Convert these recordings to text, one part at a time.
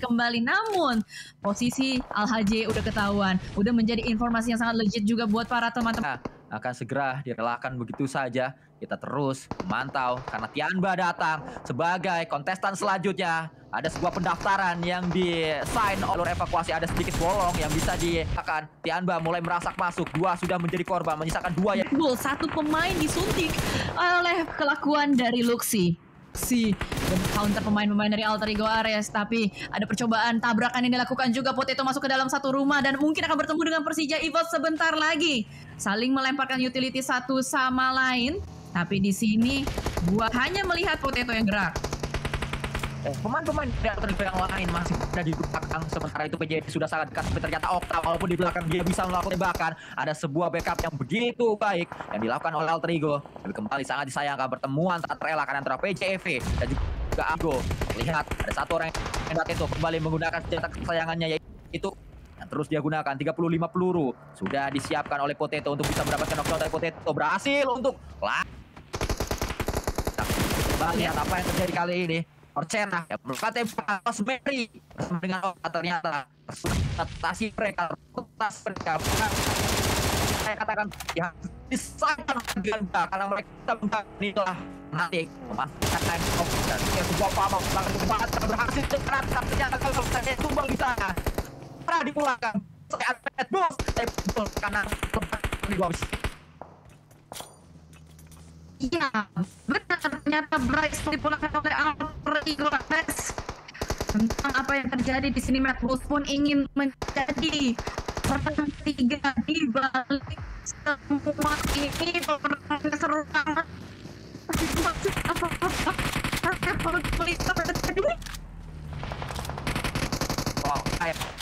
kembali. Namun posisi Al-Haji udah ketahuan, udah menjadi informasi yang sangat legit juga buat para teman-teman. Akan segera direlakan begitu saja. Kita terus memantau karena Tianba datang sebagai kontestan selanjutnya. Ada sebuah pendaftaran yang di-sign oleh evakuasi. Ada sedikit bolong yang bisa diakan. Tianba mulai merasak masuk. 2 sudah menjadi korban, menyisakan 2 yang... Satu pemain disuntik oleh kelakuan dari Luxi. Dan counter pemain-pemain dari Alter Ego Ares, tapi ada percobaan tabrakan yang dilakukan juga. Potato masuk ke dalam satu rumah dan mungkin akan bertemu dengan Persija Evolve sebentar lagi. Saling melemparkan utility satu sama lain, tapi di sini gua hanya melihat Potato yang gerak. Pemain-pemain dari Alter Ego yang lain masih ada di belakang. Sementara itu PJ sudah sangat dekat, tapi ternyata Okta walaupun di belakang dia bisa melakukan tembakan. Ada sebuah backup yang begitu baik yang dilakukan oleh Alter Ego. Tapi kembali sangat disayangkan pertemuan tak terelakkan antara PJV dan juga Ago. Lihat ada satu orang yang itu kembali menggunakan senjata kesayangannya, yaitu yang terus dia gunakan 35 peluru. Sudah disiapkan oleh Potato untuk bisa mendapatkan knockdown dari Potato. Berhasil untuk lihat apa yang terjadi kali ini. Orcena yang merupakan tempat Rosemary bersama dengan Okta ternyata atasi mereka saya katakan ya disayangkan karena mereka inilah nanti memanfaatkan dan sebuah pamong berhasil cepat ternyata kalau saya tumbang di sana pernah dipulangkan saya ada bos karena di bawah. Iya, benar, ternyata Bryce dipulangkan oleh Alter Ego Ares. Tentang apa yang terjadi di sini, Matt Bulls pun ingin menjadi pemenang 3 di balik semua ini. Pemenang seru banget.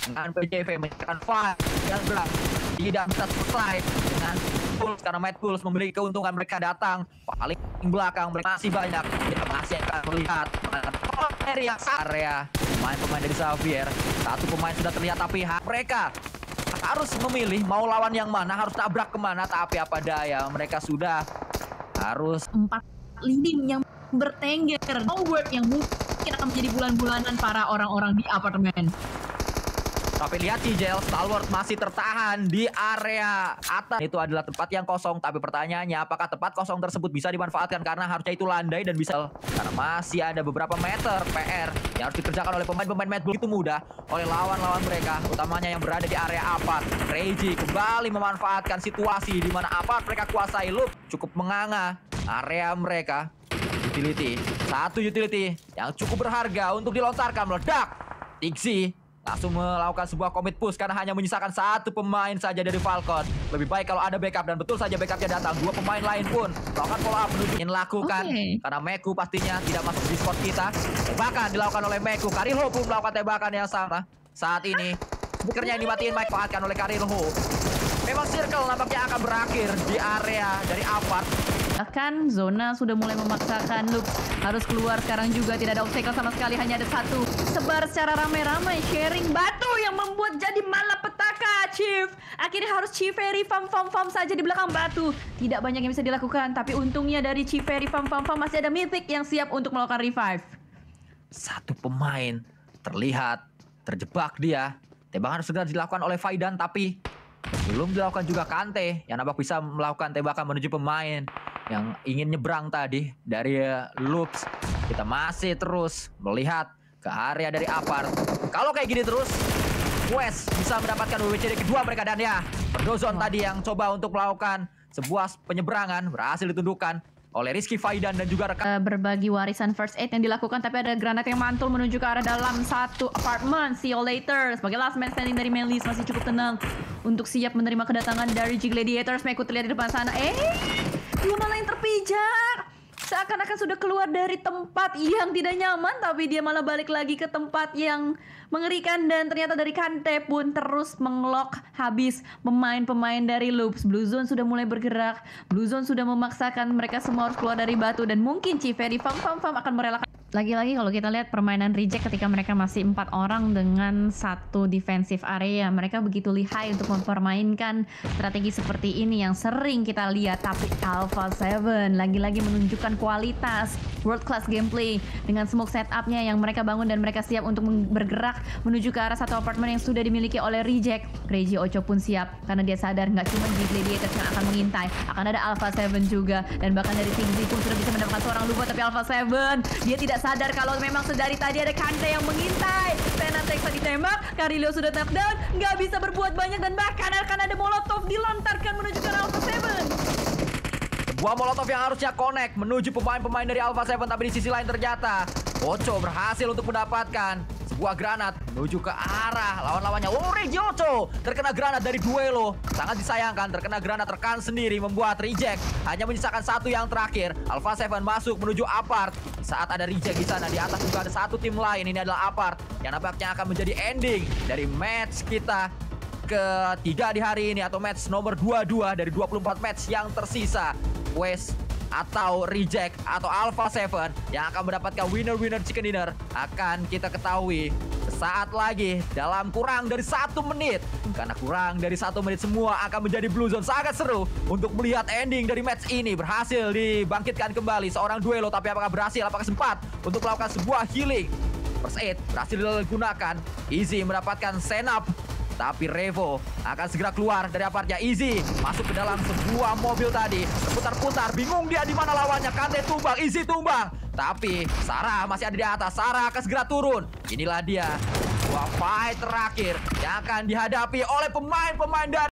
Dengan PJV mencetakkan fire yang berat tidak bisa selesai dengan Bulls karena Mad Bulls memiliki keuntungan. Mereka datang paling belakang, mereka masih banyak. Kita masih akan melihat area pemain-pemain dari Xavier. Satu pemain sudah terlihat, tapi mereka harus memilih mau lawan yang mana, harus tabrak kemana. Tapi apa daya, mereka sudah harus 4 leading yang bertengger, no work yang mungkin akan menjadi bulan-bulanan para orang-orang di apartemen. Tapi lihat Cijel, Stalwart masih tertahan di area atas. Itu adalah tempat yang kosong. Tapi pertanyaannya, apakah tempat kosong tersebut bisa dimanfaatkan? Karena harusnya itu landai dan bisa. Karena masih ada beberapa meter PR yang harus dikerjakan oleh pemain-pemain Mad Bulls. Itu mudah oleh lawan-lawan mereka, utamanya yang berada di area apart. Reiji kembali memanfaatkan situasi di mana apart mereka kuasai. Loop cukup menganga area mereka. Utility, satu utility yang cukup berharga untuk dilontarkan, meledak. Tixi langsung melakukan sebuah commit push karena hanya menyisakan satu pemain saja dari Falcon. Lebih baik kalau ada backup, dan betul saja backupnya datang. 2 pemain lain pun melakukan follow up menuju ingin lakukan. Karena Meku pastinya tidak masuk di squad kita. Tembakan dilakukan oleh Meku. Karilho pun melakukan tembakan yang sama. Saat ini speakernya yang dimatiin Mike dimanfaatkan oleh Karilho. Memang circle nampaknya akan berakhir di area dari apart. Bahkan zona sudah mulai memaksakan Loop harus keluar sekarang juga. Tidak ada obstacle sama sekali, hanya ada satu. Sebar secara ramai-ramai, sharing batu yang membuat jadi malapetaka. Chief akhirnya harus Chieferi Fam saja di belakang batu. Tidak banyak yang bisa dilakukan, tapi untungnya dari Chieferi Fam masih ada Mythic yang siap untuk melakukan revive. Satu pemain terlihat terjebak dia. Tembakan segera dilakukan oleh Faidan, tapi belum dilakukan juga Kante yang nampak bisa melakukan tembakan menuju pemain yang ingin nyebrang tadi dari Loops. Kita masih terus melihat ke area dari apart. Kalau kayak gini terus, West bisa mendapatkan WWCD kedua mereka. Dan ya, Berdozon tadi yang coba untuk melakukan sebuah penyeberangan berhasil ditundukkan oleh Rizky Faidan dan juga rekan. Berbagi warisan first aid yang dilakukan, tapi ada granat yang mantul menuju ke arah dalam satu apartemen. See you later. Sebagai last man standing dari Melis masih cukup tenang untuk siap menerima kedatangan dari G Gladiators. Meku terlihat di depan sana. Dia malah yang terpijak. Seakan-akan sudah keluar dari tempat yang tidak nyaman, tapi dia malah balik lagi ke tempat yang mengerikan. Dan ternyata dari Kante pun terus menglok habis pemain-pemain dari Loops. Blue Zone sudah mulai bergerak. Blue Zone sudah memaksakan mereka semua harus keluar dari batu. Dan mungkin Chieferi Fam akan merelakan. Lagi-lagi kalau kita lihat permainan Reject ketika mereka masih 4 orang dengan satu defensive area, mereka begitu lihai untuk mempermainkan strategi seperti ini yang sering kita lihat. Tapi Alpha 7 lagi-lagi menunjukkan kualitas world class gameplay dengan smoke setupnya yang mereka bangun dan mereka siap untuk bergerak menuju ke arah satu apartemen yang sudah dimiliki oleh Reject. Crazy Ocho pun siap karena dia sadar nggak cuma di Gladiators yang akan mengintai, akan ada Alpha 7 juga, dan bahkan dari Kingsley pun sudah bisa mendapatkan seorang lupa, tapi Alpha 7 dia tidak sadar kalau memang sedari tadi ada Kante yang mengintai. Tenan Texa ditembak, Carillo sudah knockdown, nggak bisa berbuat banyak dan bahkan akan ada Molotov dilontarkan menuju ke Alpha 7. Sebuah molotov yang harusnya connect menuju pemain-pemain dari Alpha 7, tapi di sisi lain ternyata Ocho berhasil untuk mendapatkan sebuah granat menuju ke arah lawan-lawannya. Oh, Reggie Ocho terkena granat dari Duelo. Sangat disayangkan, terkena granat rekan sendiri membuat Reject hanya menyisakan satu yang terakhir. Alpha 7 masuk menuju apart. Saat ada Reject di sana, di atas juga ada satu tim lain. Ini adalah apart yang nampaknya akan menjadi ending dari match kita ketiga di hari ini, atau match nomor 22 dari 24 match yang tersisa. West atau Reject atau Alpha 7 yang akan mendapatkan winner chicken dinner akan kita ketahui saat lagi dalam kurang dari 1 menit. Karena kurang dari 1 menit semua akan menjadi Blue Zone. Sangat seru untuk melihat ending dari match ini. Berhasil dibangkitkan kembali seorang Duelo, tapi apakah berhasil? Apakah sempat untuk melakukan sebuah healing? First aid berhasil digunakan. Easy mendapatkan senap, tapi Revo akan segera keluar dari apartnya. Easy masuk ke dalam sebuah mobil tadi, berputar-putar, bingung dia di mana lawannya. Kante tumbang, Easy tumbang, tapi Sarah masih ada di atas. Sarah akan segera turun. Inilah dia sebuah fight terakhir yang akan dihadapi oleh pemain-pemain dari